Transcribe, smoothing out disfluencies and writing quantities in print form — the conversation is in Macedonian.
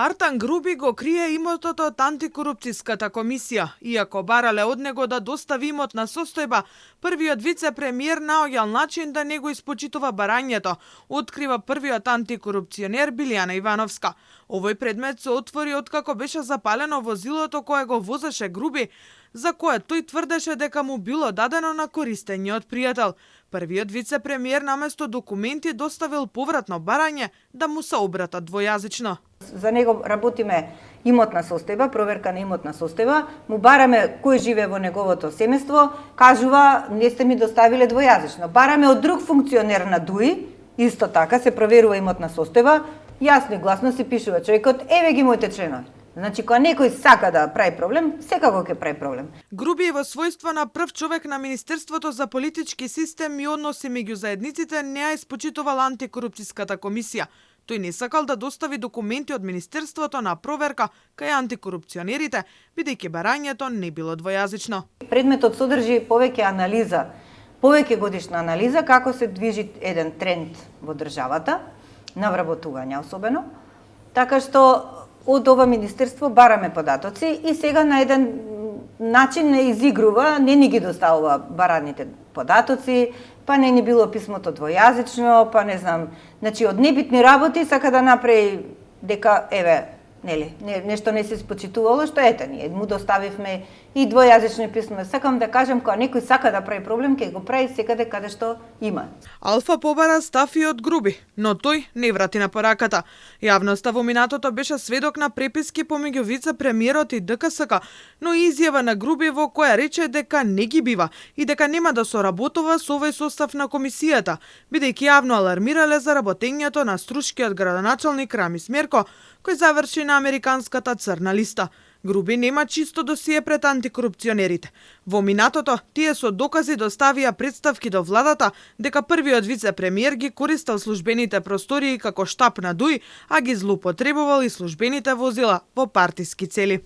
Артан Груби го крие имотот од антикорупцијската комисија. Иако барале од него да достави имот на состојба, првиот вице-премиер наоѓал начин да не го испочитува барањето, открива првиот антикорупционер Билјана Ивановска. Овој предмет се отвори откако беше запалено возилото кое го возеше Груби, за кое тој тврдеше дека му било дадено на користење од пријател. Првиот вице-премиер наместо документи доставил повратно барање да му се обратат двојазично. За него работиме имотна состојба, проверка на имотна состојба, му бараме кој живее во неговото семејство, кажува не сте ми доставиле двојазично. Бараме од друг функционер на ДУИ, исто така се проверува имотна состојба, јасно и гласно се пишува човекот, еве ги моите членови. Значи, кога некој сака да прави проблем, секако ќе прави проблем. Груби е во својство на прв човек на Министерството за политички систем и односи меѓу заедниците не ја испочитувал антикорупцијската комисија. Тој не сакал да достави документи од Министерството на проверка кај антикорупционерите, бидејќи барањето не било двојазично. Предметот содржи повеќе анализа, повеќе годишна анализа како се движи еден тренд во државата, на вработување особено, така што од ова министерство бараме податоци и сега на еден начин не изигрува, не ни ги доставува бараните податоци, па не ни било писмото двојазично, па не знам, значи од небитни работи сака да направи дека еве, нели, нешто не се испочитувало, што ете ние му доставивме и двојазично писмо. Сакам да кажам, кога некој сака да прави проблем, ќе го прави секаде каде што има. Алфа побара став и од Груби, но тој не врати на пораката. Јавноста во минатото беше сведок на преписки помеѓу вице-премиерот и ДКСК, но и изјава на Груби во која рече дека не ги бива и дека нема да соработува со овој состав на комисијата, бидејќи јавно алармирале за работењето на струшкиот градоначалник Рамис Мерко, кој заврши на американската црна листа. Груби нема чисто досие пред антикорупционерите. Во минатото, тие со докази доставија представки до владата дека првиот вице-премиер ги користел службените простории како штаб на ДУИ, а ги злоупотребувал и службените возила во партиски цели.